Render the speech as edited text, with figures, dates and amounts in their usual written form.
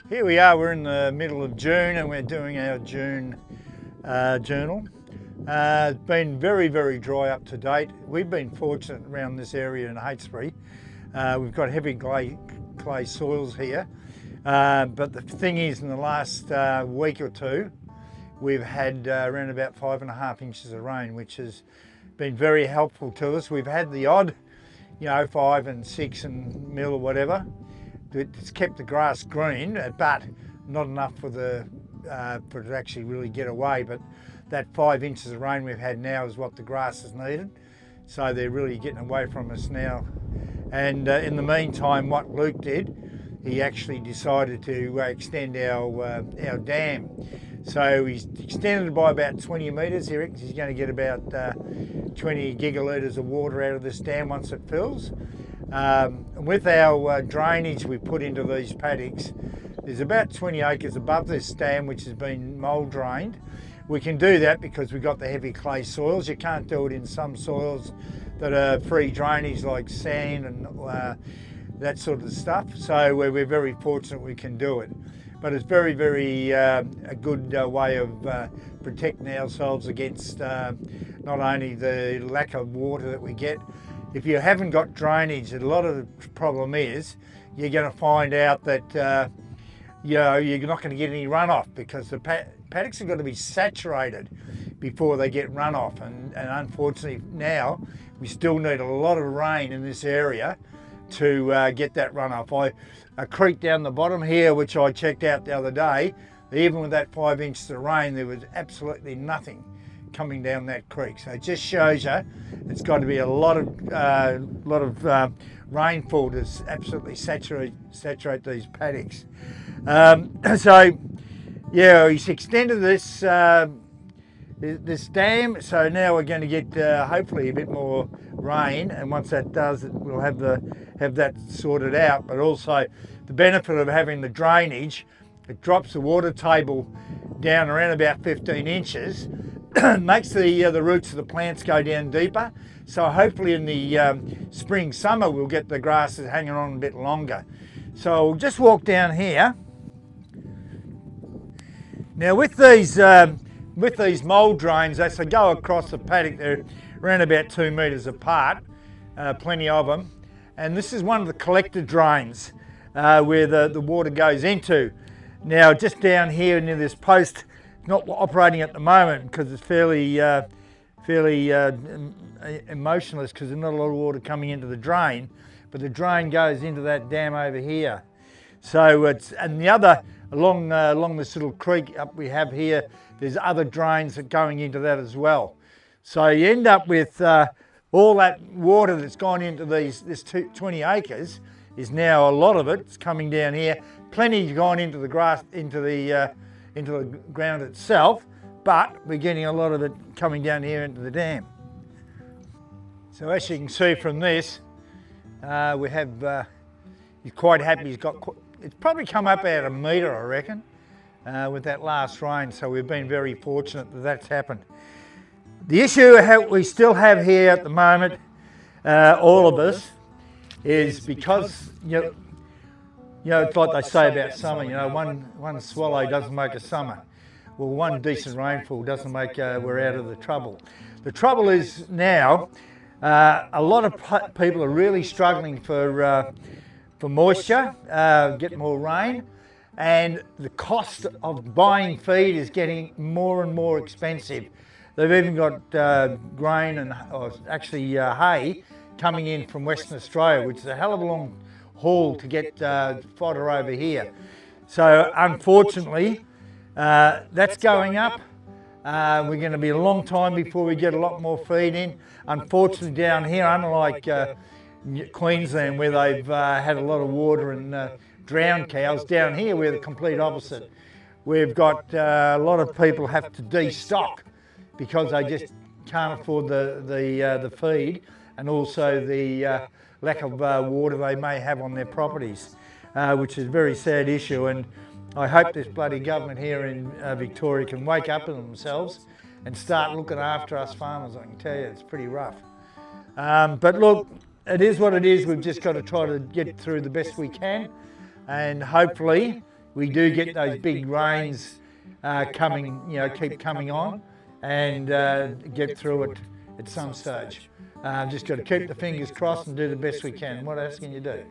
Here we are, we're in the middle of June and we're doing our June journal. It's been very, very dry up to date. We've been fortunate around this area in Heytesbury. We've got heavy clay soils here. But the thing is, in the last week or two, we've had around about 5.5 inches of rain, which has been very helpful to us. We've had the odd, 5 and 6 and mil or whatever. It's kept the grass green, but not enough for it to actually really get away. But that 5 inches of rain we've had now is what the grass has needed. So they're really getting away from us now. And in the meantime, what Luke did, he actually decided to extend our dam. So he's extended it by about 20 metres. He reckons he's going to get about 20 gigalitres of water out of this dam once it fills. With our drainage we put into these paddocks, there's about 20 acres above this dam which has been mould drained. We can do that because we've got the heavy clay soils. You can't do it in some soils that are free drainage like sand and that sort of stuff. So we're very fortunate we can do it. But it's very, very a good way of protecting ourselves against not only the lack of water that we get. If you haven't got drainage, a lot of the problem is you're going to find out that you're not going to get any runoff because the paddocks have got to be saturated before they get runoff. And unfortunately now we still need a lot of rain in this area to get that runoff. A creek down the bottom here, which I checked out the other day, even with that 5 inches of rain, there was absolutely nothing coming down that creek. So it just shows you it's got to be a lot of rainfall to absolutely saturate these paddocks. So yeah, he's extended this dam, so now we're going to get hopefully a bit more rain, and once that does, we'll have that sorted out. But also the benefit of having the drainage, it drops the water table down around about 15 inches, makes the roots of the plants go down deeper. So hopefully in the spring, summer, we'll get the grasses hanging on a bit longer. So we'll just walk down here. Now with these mould drains, as they go across the paddock, they're around about 2 metres apart, plenty of them. And this is one of the collector drains where the water goes into. Now just down here near this post, not operating at the moment because it's fairly emotionless because there's not a lot of water coming into the drain, but the drain goes into that dam over here. So and the other, along this little creek up we have here, there's other drains that going into that as well. So you end up with all that water that's gone into this 20 acres is now, a lot of it's coming down here. Plenty gone into the grass, into the ground itself, but we're getting a lot of it coming down here into the dam. So as you can see from this, we have, he's quite happy. It's probably come up about 1 metre, I reckon, with that last rain. So we've been very fortunate that that's happened. The issue we still have here at the moment, all of us, is because it's like they say about summer. One swallow doesn't make a summer. Well, one decent rainfall doesn't make we're out of the trouble. The trouble is now, a lot of people are really struggling for moisture, get more rain, and the cost of buying feed is getting more and more expensive. They've even got grain and hay coming in from Western Australia, which is a hell of a long haul to get fodder over here. So unfortunately, that's going up. We're going to be a long time before we get a lot more feed in. Unfortunately down here, unlike Queensland where they've had a lot of water and drowned cows, down here we're the complete opposite. We've got a lot of people have to destock because they just can't afford the feed, and also the lack of water they may have on their properties, which is a very sad issue. And I hope this bloody government here in Victoria can wake up to themselves and start looking after us farmers. I can tell you it's pretty rough. But look, it is what it is. We've just got to try to get through the best we can, and hopefully we do get those big rains coming, keep coming on, and get through it at some stage. Just got to keep the fingers crossed and do the best we can. What else can you do?